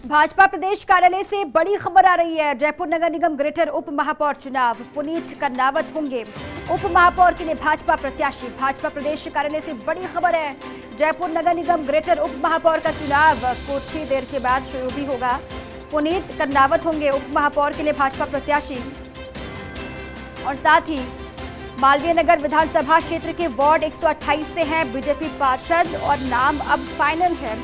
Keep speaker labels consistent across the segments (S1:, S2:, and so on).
S1: भाजपा प्रदेश कार्यालय से बड़ी खबर आ रही है। जयपुर नगर निगम ग्रेटर उप महापौर चुनाव, पुनीत कर्नावत होंगे उप महापौर के लिए भाजपा प्रत्याशी। भाजपा प्रदेश कार्यालय से बड़ी खबर है। जयपुर नगर निगम ग्रेटर उप महापौर का चुनाव कुछ ही देर के बाद शुरू भी होगा। पुनीत कर्नावत होंगे उप महापौर के लिए भाजपा प्रत्याशी और साथ ही मालवीय नगर विधानसभा क्षेत्र के वार्ड 128 से हैं बीजेपी पार्षद और नाम अब फाइनल है।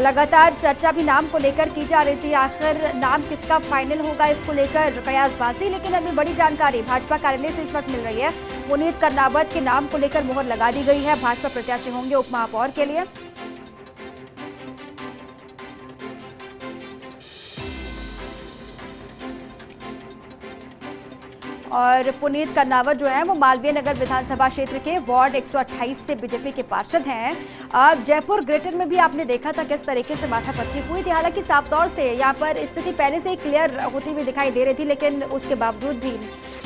S1: लगातार चर्चा भी नाम को लेकर की जा रही थी, आखिर नाम किसका फाइनल होगा इसको लेकर कयासबाजी, लेकिन अभी बड़ी जानकारी भाजपा कार्यालय से इस वक्त मिल रही है। पुनीत कर्नावत के नाम को लेकर मुहर लगा दी गई है। भाजपा प्रत्याशी होंगे उप महापौर के लिए। और पुनीत कर्नावत जो है वो मालवीय नगर विधानसभा क्षेत्र के वार्ड 128 से बीजेपी के पार्षद हैं। अब जयपुर ग्रेटर में भी आपने देखा था किस तरीके से माथापच्ची हुई थी। हालांकि साफ तौर से यहाँ पर स्थिति पहले से ही क्लियर होती हुई दिखाई दे रही थी, लेकिन उसके बावजूद भी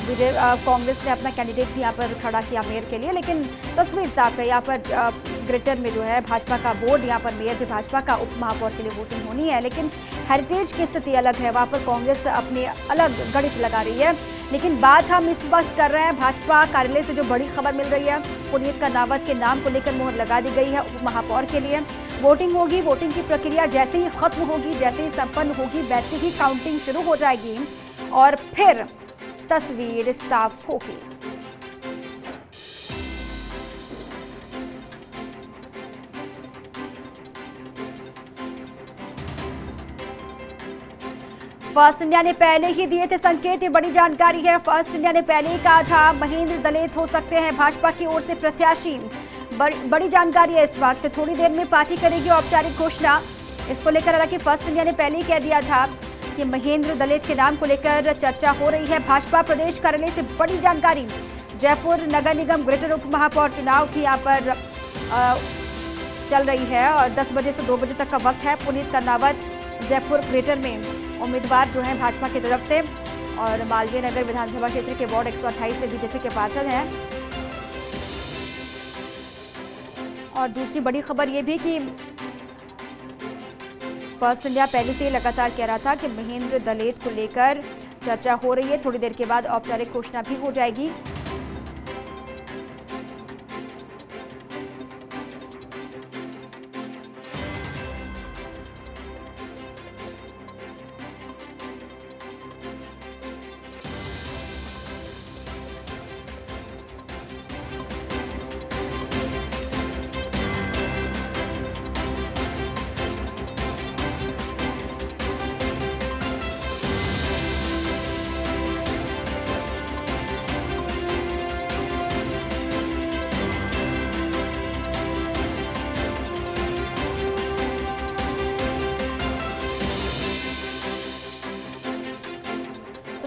S1: कांग्रेस ने अपना कैंडिडेट भी यहाँ पर खड़ा किया मेयर के लिए। लेकिन तस्वीर साफ है, यहाँ पर ग्रेटर में जो है भाजपा का बोर्ड, यहाँ पर मेयर भी भाजपा का, उप महापौर के लिए वोटिंग होनी है। लेकिन हेरिटेज की स्थिति अलग है, वहाँ पर कांग्रेस अपनी अलग गणित लगा रही है। लेकिन बात हम इस वक्त कर रहे हैं भाजपा कार्यालय से जो बड़ी खबर मिल रही है, पुनीत कर्नावत के नाम को लेकर मुहर लगा दी गई है उप महापौर के लिए। वोटिंग होगी, वोटिंग की प्रक्रिया जैसे ही खत्म होगी, जैसे ही संपन्न होगी, वैसे ही काउंटिंग शुरू हो जाएगी और फिर तस्वीर साफ होगी। फर्स्ट इंडिया ने पहले ही दिए थे संकेत, ये बड़ी जानकारी है। फर्स्ट इंडिया ने पहले ही कहा था महेंद्र दलेत हो सकते हैं भाजपा की ओर से प्रत्याशी। बड़ी जानकारी है इस वक्त। थोड़ी देर में पार्टी करेगी औपचारिक घोषणा इसको लेकर। हालांकि फर्स्ट इंडिया ने पहले ही कह दिया था कि महेंद्र दलेत के नाम को लेकर चर्चा हो रही है। भाजपा प्रदेश कार्यालय से बड़ी जानकारी। जयपुर नगर निगम ग्रेटर उप महापौर चुनाव की यहाँ पर चल रही है और 10 बजे से 2 बजे तक का वक्त है। पुनीत कर्नावत जयपुर ग्रेटर में उम्मीदवार जो हैं भाजपा की तरफ से और मालवीय नगर विधानसभा क्षेत्र के वार्ड 128 से बीजेपी के पार्षद हैं। और दूसरी बड़ी खबर ये भी कि फर्स्ट इंडिया पहले से लगातार कह रहा था कि महेंद्र दलेत को लेकर चर्चा हो रही है। थोड़ी देर के बाद औपचारिक घोषणा भी हो जाएगी।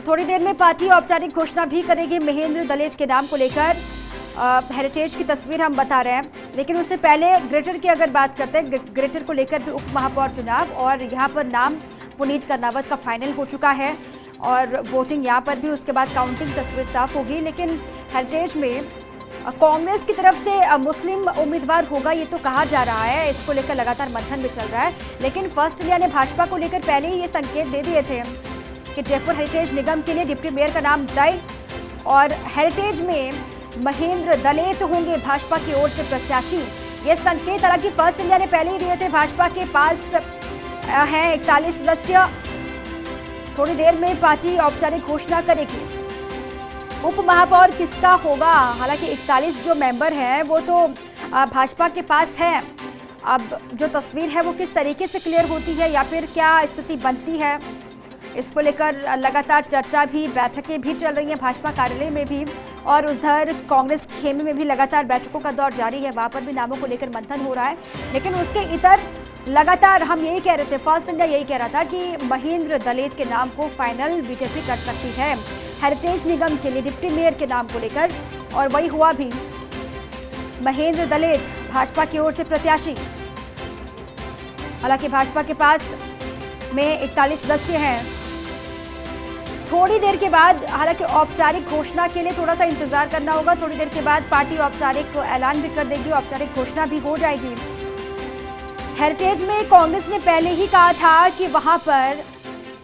S1: थोड़ी देर में पार्टी औपचारिक घोषणा भी करेगी महेंद्र दलेत के नाम को लेकर। हेरिटेज की तस्वीर हम बता रहे हैं, लेकिन उससे पहले ग्रेटर की अगर बात करते हैं, ग्रेटर को लेकर भी उप महापौर चुनाव और यहाँ पर नाम पुनीत कर्नावत का फाइनल हो चुका है और वोटिंग यहाँ पर भी, उसके बाद काउंटिंग तस्वीर साफ होगी। लेकिन हेरिटेज में कांग्रेस की तरफ से मुस्लिम उम्मीदवार होगा ये तो कहा जा रहा है, इसको लेकर लगातार मंथन भी चल रहा है। लेकिन फर्स्ट इंडिया ने भाजपा को लेकर पहले ही ये संकेत दे दिए थे कि जयपुर हेरिटेज निगम के लिए डिप्टी मेयर का नाम तय और हेरिटेज में महेंद्र दलेत होंगे भाजपा की ओर से प्रत्याशी। ये संकेत हालांकि फर्स्ट इंडिया ने पहले ही दिए थे। भाजपा के पास हैं 41 सदस्य। थोड़ी देर में पार्टी औपचारिक घोषणा करेगी उप महापौर किसका होगा। हालांकि 41 जो मेंबर हैं वो तो भाजपा के पास है। अब जो तस्वीर है वो किस तरीके से क्लियर होती है या फिर क्या स्थिति बनती है, इसको लेकर लगातार चर्चा भी, बैठकें भी चल रही हैं भाजपा कार्यालय में भी और उधर कांग्रेस खेमे में भी लगातार बैठकों का दौर जारी है। वहां पर भी नामों को लेकर मंथन हो रहा है। लेकिन उसके इतर लगातार हम यही कह रहे थे, फर्स्ट इंडिया यही कह रहा था कि महेंद्र दलेत के नाम को फाइनल बीजेपी कर सकती है हेरिटेज निगम के लिए डिप्टी मेयर के नाम को लेकर, और वही हुआ भी। महेंद्र दलेत भाजपा की ओर से प्रत्याशी। हालांकि भाजपा के पास में 41 सदस्य हैं। थोड़ी देर के बाद, हालांकि औपचारिक घोषणा के लिए थोड़ा सा इंतजार करना होगा। थोड़ी देर के बाद पार्टी औपचारिक ऐलान भी कर देगी, औपचारिक घोषणा भी हो जाएगी। हेरिटेज में कांग्रेस ने पहले ही कहा था कि वहां पर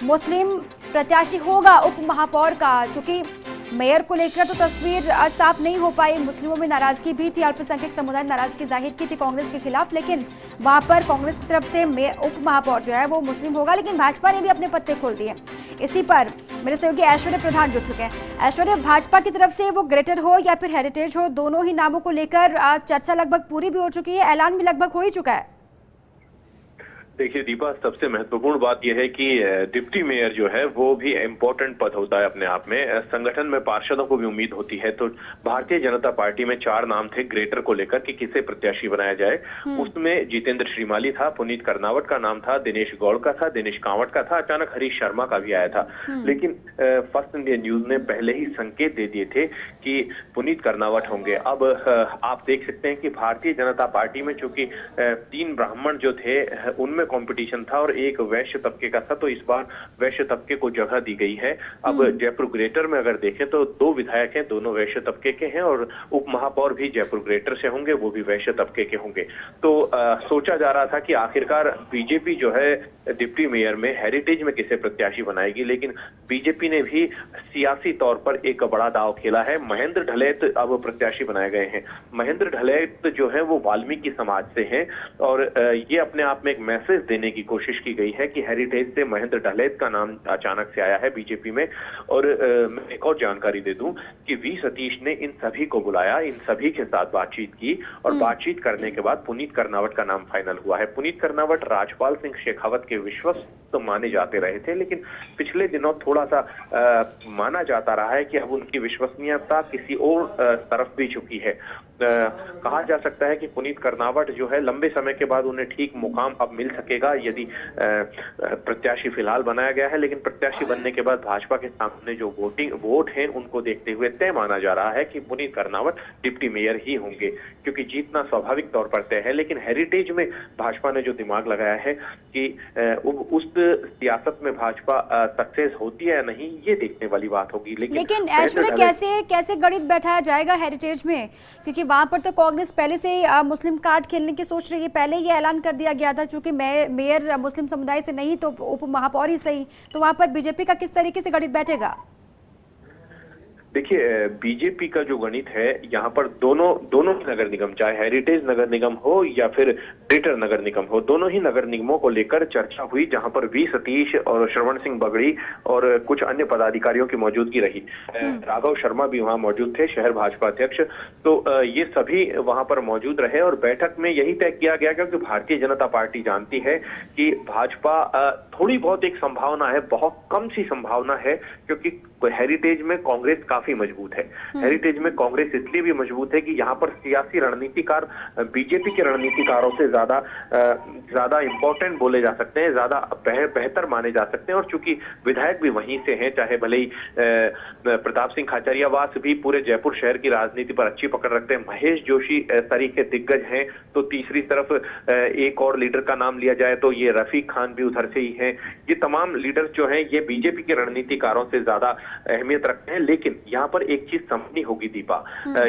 S1: मुस्लिम प्रत्याशी होगा उप महापौर का, क्योंकि मेयर को लेकर तो तस्वीर साफ नहीं हो पाई। मुस्लिमों में नाराजगी भी थी, अल्पसंख्यक समुदाय नाराजगी जाहिर की थी कांग्रेस के खिलाफ, लेकिन वहां पर कांग्रेस की तरफ से उप महापौर जो है वो मुस्लिम होगा। लेकिन भाजपा ने भी अपने पत्ते खोल दिए। इसी पर मेरे सहयोगी ऐश्वर्य प्रधान जुड़ चुके हैं। ऐश्वर्य, भाजपा की तरफ से वो ग्रेटर हो या फिर हेरिटेज हो, दोनों ही नामों को लेकर चर्चा लगभग पूरी भी हो चुकी है, ऐलान भी लगभग हो ही चुका है।
S2: देखिए दीपा, सबसे महत्वपूर्ण बात यह है कि डिप्टी मेयर जो है वो भी इम्पोर्टेंट पद होता है अपने आप में। संगठन में पार्षदों को भी उम्मीद होती है। तो भारतीय जनता पार्टी में 4 नाम थे ग्रेटर को लेकर कि किसे प्रत्याशी बनाया जाए। उसमें जितेंद्र श्रीमाली था, पुनीत कर्नावट का नाम था, दिनेश गौड़ का था, दिनेश कांवट का था, अचानक हरीश शर्मा का भी आया था। लेकिन फर्स्ट इंडिया न्यूज ने पहले ही संकेत दे दिए थे कि पुनीत कर्नावट होंगे। अब आप देख सकते हैं कि भारतीय जनता पार्टी में चूंकि 3 ब्राह्मण जो थे उनमें कंपटीशन था और एक वैश्य तबके का था, तो इस बार वैश्य तबके को जगह दी गई है। अब जयपुर ग्रेटर में अगर देखें तो 2 विधायक हैं, दोनों वैश्य तबके के हैं, और उप महापौर भी जयपुर ग्रेटर से होंगे, वो भी वैश्य तबके के होंगे। तो सोचा जा रहा था कि आखिरकार बीजेपी जो है डिप्टी मेयर में हेरिटेज में किसे प्रत्याशी बनाएगी, लेकिन बीजेपी ने भी सियासी तौर पर एक बड़ा दांव खेला है। महेंद्र ढलेत अब प्रत्याशी बनाए गए हैं। महेंद्र ढलेत जो है वो वाल्मीकि समाज से हैं और ये अपने आप में एक मैसेज देने की कोशिश की गई है कि हेरिटेज से महेंद्र ढलेत का नाम अचानक से आया है बीजेपी में। और मैं एक और जानकारी दे दूं कि वी सतीश ने इन सभी को बुलाया, इन सभी के साथ बातचीत की और बातचीत करने के बाद पुनीत कर्नावट का नाम फाइनल हुआ है। पुनीत कर्नावट राजपाल सिंह शेखावत के विश्वस्त तो माने जाते रहे थे, लेकिन पिछले दिनों थोड़ा सा माना जाता रहा है कि अब उनकी विश्वसनीयता किसी और तरफ भी झुकी है। कहा जा सकता है कि पुनीत कर्नावट जो है लंबे समय के बाद उन्हें ठीक मुकाम अब मिल सकेगा यदि प्रत्याशी फिलहाल बनाया गया है, लेकिन प्रत्याशी बनने के बाद भाजपा के सामने जो वोट हैं उनको देखते हुए तय माना जा रहा है कि पुनीत कर्नावट डिप्टी मेयर ही होंगे, क्योंकि जीतना स्वाभाविक तौर पर तय है। लेकिन हेरिटेज में भाजपा ने जो दिमाग लगाया है कि उस सियासत में भाजपा सक्सेस होती है या नहीं, ये देखने वाली बात होगी।
S1: लेकिन ऐश्वर्य कैसे गणित बैठाया जाएगा हेरिटेज में, क्योंकि वहां पर तो कांग्रेस पहले से मुस्लिम कार्ड खेलने की सोच रही है। पहले ये ऐलान कर दिया गया था क्योंकि मेयर मुस्लिम समुदाय से नहीं तो उप महापौर ही सही, तो वहां पर बीजेपी का किस तरीके से गणित बैठेगा?
S2: देखिए बीजेपी का जो गणित है यहाँ पर दोनों नगर निगम, चाहे हेरिटेज नगर निगम हो या फिर ग्रेटर नगर निगम हो, दोनों ही नगर निगमों को लेकर चर्चा हुई, जहां पर वी सतीश और श्रवण सिंह बगड़ी और कुछ अन्य पदाधिकारियों की मौजूदगी रही। राघव शर्मा भी वहां मौजूद थे, शहर भाजपा अध्यक्ष। तो ये सभी वहां पर मौजूद रहे और बैठक में यही तय किया गया, क्योंकि भारतीय जनता पार्टी जानती है कि भाजपा थोड़ी बहुत एक संभावना है, बहुत कम सी संभावना है, क्योंकि हेरिटेज में कांग्रेस काफी मजबूत है। हेरिटेज में कांग्रेस इसलिए भी मजबूत है कि यहाँ पर सियासी रणनीतिकार बीजेपी के रणनीतिकारों से ज्यादा इंपॉर्टेंट बोले जा सकते हैं, ज्यादा बेहतर माने जा सकते हैं। और चूंकि विधायक भी वहीं से हैं, चाहे भले ही प्रताप सिंह खाचरियावास भी पूरे जयपुर शहर की राजनीति पर अच्छी पकड़ रखते हैं, महेश जोशी तरीके दिग्गज हैं, तो तीसरी तरफ एक और लीडर का नाम लिया जाए तो ये रफीक खान भी उधर से ही हैं। ये तमाम लीडर जो हैं ये बीजेपी के रणनीतिकारों से ज्यादा अहमियत रखते हैं। लेकिन यहाँ पर एक चीज समझनी होगी दीपा,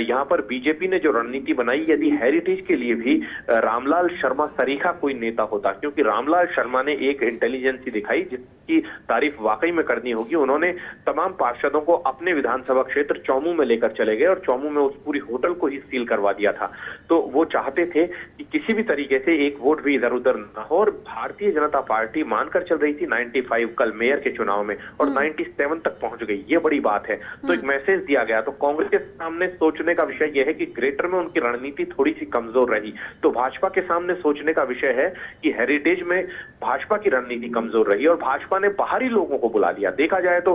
S2: यहाँ पर बीजेपी ने जो रणनीति बनाई, यदि हेरिटेज के लिए भी रामलाल शर्मा सरीखा कोई नेता होता, क्योंकि रामलाल शर्मा ने एक इंटेलिजेंसी दिखाई जिसकी तारीफ वाकई में करनी होगी। उन्होंने तमाम पार्षदों को अपने विधानसभा क्षेत्र चौमू में लेकर चले गए और चौमू में उस पूरी होटल को ही सील करवा दिया था। तो वो चाहते थे कि किसी भी तरीके से एक वोट भी इधर उधर न हो, और भारतीय जनता पार्टी मानकर चल रही थी 95 कल मेयर के चुनाव में, और 97 तक पहुंच गई। ये बड़ी बात है। तो एक मैसेज दिया गया। तो कांग्रेस के सामने सोचने का विषय यह है कि ग्रेटर में उनकी रणनीति थोड़ी सी कमजोर रही, तो भाजपा के सामने सोचने का विषय है कि हेरिटेज में भाजपा की रणनीति कमजोर रही और भाजपा ने बाहरी लोगों को बुला लिया। देखा जाए तो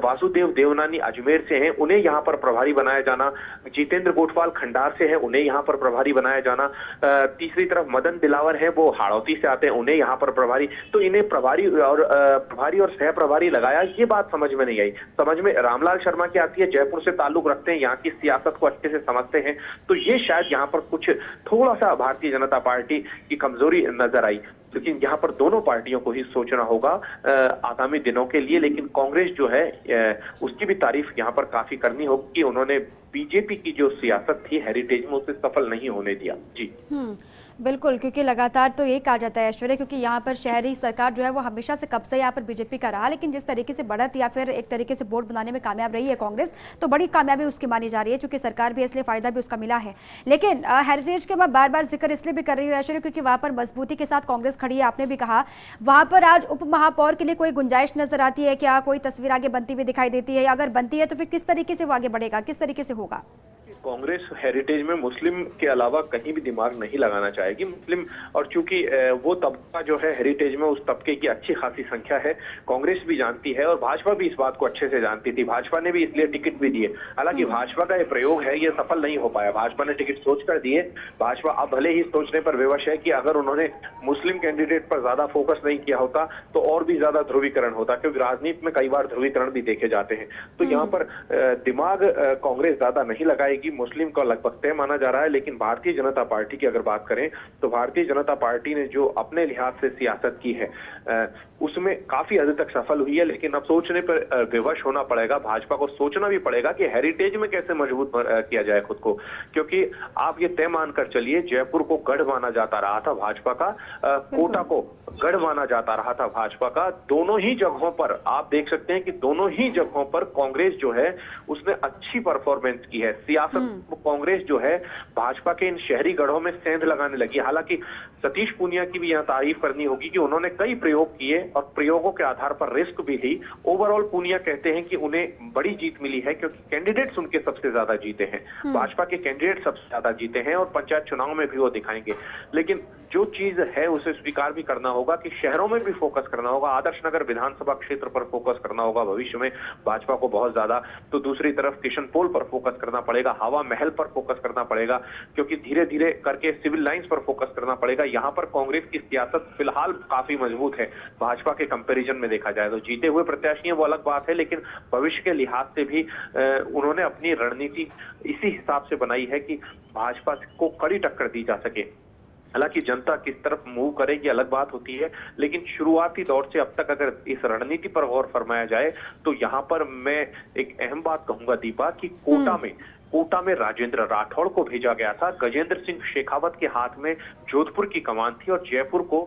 S2: वासुदेव देवनानी अजमेर से हैं, उन्हें यहां पर प्रभारी बनाया जाना, जितेंद्र गोठवाल खंडार से हैं, उन्हें यहां पर प्रभारी बनाया जाना, तीसरी तरफ मदन दिलावर है, वो हाड़ौती से आते हैं, उन्हें यहां पर प्रभारी, तो इन्हें प्रभारी और सह प्रभारी लगाया। ये बात समझ में नहीं आई। समझ में रामलाल शर्मा की आती है, जयपुर से ताल्लुक रखते हैं, यहाँ की सियासत को अच्छे से समझते हैं, तो ये शायद यहाँ पर कुछ थोड़ा सा भारतीय जनता पार्टी की कमजोरी नजर आई। लेकिन यहाँ पर दोनों पार्टियों को ही सोचना होगा आगामी दिनों के लिए। लेकिन कांग्रेस जो है उसकी भी तारीफ यहाँ पर काफी करनी होगी कि उन्होंने बीजेपी की जो सियासत थी हेरिटेज में उसे सफल नहीं होने दिया। जी
S1: बिल्कुल, क्योंकि लगातार तो यही कहा जाता है ऐश्वर्या, क्योंकि यहाँ पर शहरी सरकार जो है वो हमेशा से कब से यहाँ पर बीजेपी का रहा, लेकिन जिस तरीके से बढ़त या फिर एक तरीके से बोर्ड बनाने में कामयाब रही है कांग्रेस, तो बड़ी कामयाबी उसकी मानी जा रही है, क्योंकि सरकार भी इसलिए फायदा भी उसका मिला है। लेकिन हेरिटेज के मैं बार बार जिक्र इसलिए भी कर रही हूँ ऐश्वर्या, क्योंकि वहाँ पर मजबूती के साथ कांग्रेस खड़ी है, आपने भी कहा। वहाँ पर आज उप महापौर के लिए कोई गुंजाइश नजर आती है क्या? कोई तस्वीर आगे बनती हुई दिखाई देती है? अगर बनती है तो फिर किस तरीके से वो आगे बढ़ेगा, किस तरीके से होगा?
S2: कांग्रेस हेरिटेज में मुस्लिम के अलावा कहीं भी दिमाग नहीं लगाना चाहेगी। मुस्लिम, और चूंकि वो तबका जो है हेरिटेज में, उस तबके की अच्छी खासी संख्या है, कांग्रेस भी जानती है और भाजपा भी इस बात को अच्छे से जानती थी। भाजपा ने भी इसलिए टिकट भी दिए। हालांकि भाजपा का ये प्रयोग है, ये सफल नहीं हो पाया। भाजपा ने टिकट सोचकर दिए। भाजपा अब भले ही सोचने पर विवश है कि अगर उन्होंने मुस्लिम कैंडिडेट पर ज्यादा फोकस नहीं किया होता तो और भी ज्यादा ध्रुवीकरण होता, क्योंकि राजनीति में कई बार ध्रुवीकरण भी देखे जाते हैं। तो यहाँ पर दिमाग कांग्रेस ज्यादा नहीं लगाएगी। मुस्लिम का लगभग तय माना जा रहा है। लेकिन भारतीय जनता पार्टी की अगर बात करें तो भारतीय जनता पार्टी ने जो अपने लिहाज से सियासत की है उसमें काफी हद तक सफल हुई है। लेकिन अब सोचने पर विवश होना पड़ेगा, भाजपा को सोचना भी पड़ेगा कि हेरिटेज में कैसे मजबूत किया जाए खुद को। क्योंकि आप ये तय मानकर चलिए, जयपुर को गढ़ माना जाता रहा था भाजपा का, कोटा को गढ़ माना जाता रहा था भाजपा का। दोनों ही जगहों पर आप देख सकते हैं कि दोनों ही जगहों पर कांग्रेस जो है उसने अच्छी परफॉर्मेंस की है। सियासत कांग्रेस जो है भाजपा के इन शहरी गढ़ों में सेंध लगाने लगी। हालांकि सतीश पूनिया की भी यहां तारीफ करनी होगी कि उन्होंने कई प्रयोग किए और प्रयोगों के आधार पर रिस्क भी ली। ओवरऑल पूनिया कहते हैं कि उन्हें बड़ी जीत मिली है, क्योंकि कैंडिडेट्स उनके सबसे ज्यादा जीते हैं। भाजपा के कैंडिडेट सबसे ज्यादा जीते हैं और पंचायत चुनाव में भी वो दिखाएंगे। लेकिन जो चीज है उसे स्वीकार भी करना होगा कि शहरों में भी फोकस करना होगा। आदर्श नगर विधानसभा क्षेत्र पर फोकस करना होगा भविष्य में भाजपा को बहुत ज्यादा। तो दूसरी तरफ किशनपोल पर फोकस करना पड़ेगा, हवा महल पर फोकस करना पड़ेगा, क्योंकि धीरे धीरे करके सिविल लाइंस पर फोकस करना पड़ेगा। यहाँ पर कांग्रेस की सियासत फिलहाल काफी मजबूत है भाजपा के कंपैरिजन में देखा जाए तो। जीते हुए प्रत्याशी हैं वो अलग बात है, लेकिन भविष्य के लिहाज से भी उन्होंने अपनी रणनीति इसी हिसाब से बनाई है कि भाजपा को कड़ी टक्कर दी जा सके। हालांकि जनता किस तरफ मूव करेगी अलग बात होती है, लेकिन शुरुआती दौर से अब तक अगर इस रणनीति पर गौर फरमाया जाए तो यहाँ पर मैं एक अहम बात कहूंगा दीपा कि कोटा में राजेंद्र राठौड़ को भेजा गया था। गजेंद्र सिंह शेखावत के हाथ में जोधपुर की कमान थी और जयपुर को